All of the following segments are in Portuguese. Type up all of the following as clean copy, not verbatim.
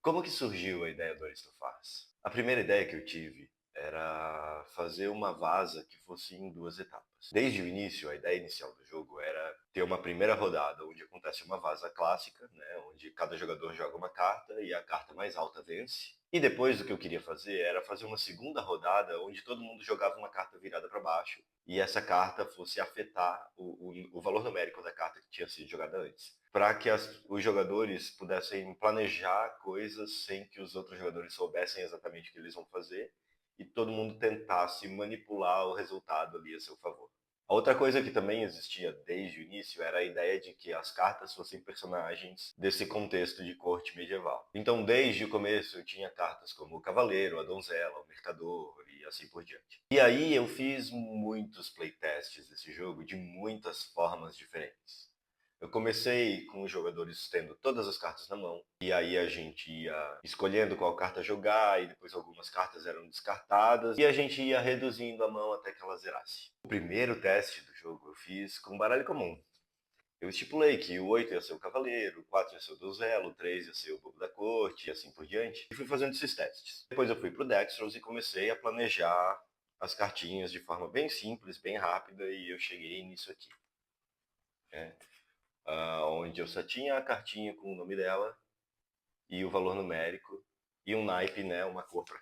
Como que surgiu a ideia do Aristofaz? A primeira ideia que eu tive era fazer uma vaza que fosse em duas etapas. Desde o início, a ideia inicial do jogo era ter uma primeira rodada onde acontece uma vaza clássica, né, onde cada jogador joga uma carta e a carta mais alta vence. E depois o que eu queria fazer era fazer uma segunda rodada onde todo mundo jogava uma carta virada para baixo e essa carta fosse afetar o valor numérico da carta que tinha sido jogada antes, para que os jogadores pudessem planejar coisas sem que os outros jogadores soubessem exatamente o que eles vão fazer e todo mundo tentasse manipular o resultado ali a seu favor. A outra coisa que também existia desde o início era a ideia de que as cartas fossem personagens desse contexto de corte medieval. Então, desde o começo, eu tinha cartas como o Cavaleiro, a Donzela, o Mercador e assim por diante. E aí eu fiz muitos playtests desse jogo de muitas formas diferentes. Eu comecei com os jogadores tendo todas as cartas na mão, e aí a gente ia escolhendo qual carta jogar, e depois algumas cartas eram descartadas, e a gente ia reduzindo a mão até que ela zerasse. O primeiro teste do jogo eu fiz com baralho comum. Eu estipulei que o 8 ia ser o Cavaleiro, o 4 ia ser o Donzelo, o 3 ia ser o Bobo da Corte, e assim por diante. E fui fazendo esses testes. Depois eu fui pro Dextros e comecei a planejar as cartinhas de forma bem simples, bem rápida, e eu cheguei nisso aqui, né? Onde eu só tinha a cartinha com o nome dela e o valor numérico e um naipe, né, uma cor para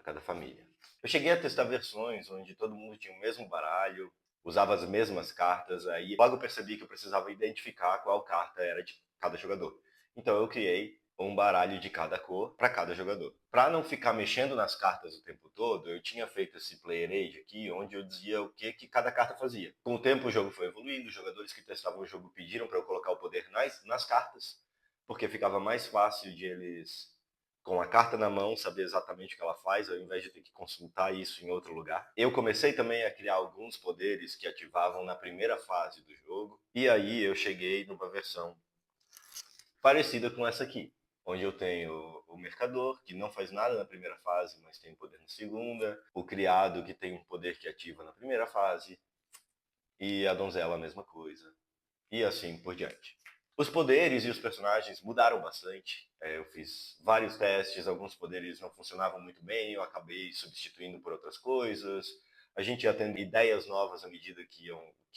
cada família. Eu cheguei a testar versões onde todo mundo tinha o mesmo baralho, usava as mesmas cartas, aí logo percebi que eu precisava identificar qual carta era de cada jogador. Então eu criei um baralho de cada cor para cada jogador. Para não ficar mexendo nas cartas o tempo todo, eu tinha feito esse player age aqui, onde eu dizia o que cada carta fazia. Com o tempo o jogo foi evoluindo, os jogadores que testavam o jogo pediram para eu colocar o poder nas cartas, porque ficava mais fácil de eles, com a carta na mão, saber exatamente o que ela faz, ao invés de ter que consultar isso em outro lugar. Eu comecei também a criar alguns poderes que ativavam na primeira fase do jogo, e aí eu cheguei numa versão parecida com essa aqui, onde eu tenho o Mercador, que não faz nada na primeira fase, mas tem poder na segunda, o Criado, que tem um poder que ativa na primeira fase, e a Donzela a mesma coisa, e assim por diante. Os poderes e os personagens mudaram bastante. Eu fiz vários testes, alguns poderes não funcionavam muito bem, eu acabei substituindo por outras coisas. A gente ia tendo ideias novas à medida que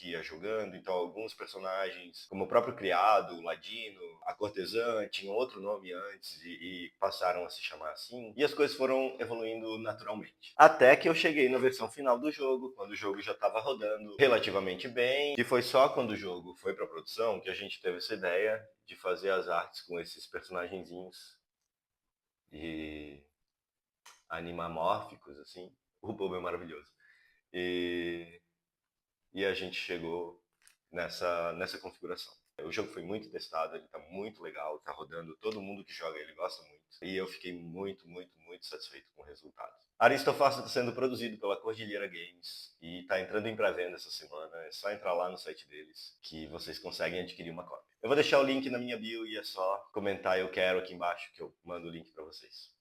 ia jogando, então alguns personagens, como o próprio Criado, o Ladino, a Cortesã, tinham outro nome antes e passaram a se chamar assim, e as coisas foram evoluindo naturalmente. Até que eu cheguei na versão final do jogo, quando o jogo já estava rodando relativamente bem, e foi só quando o jogo foi para produção que a gente teve essa ideia de fazer as artes com esses personagenzinhos de animamórficos, assim. O Bobo é maravilhoso. E, e a gente chegou nessa configuração. O jogo foi muito testado, ele tá muito legal, tá rodando, todo mundo que joga ele gosta muito. E eu fiquei muito, muito, muito satisfeito com o resultado. Aristofasta está sendo produzido pela Cordilheira Games e está entrando em pré-venda essa semana. É só entrar lá no site deles que vocês conseguem adquirir uma cópia. Eu vou deixar o link na minha bio e é só comentar eu quero aqui embaixo que eu mando o link para vocês.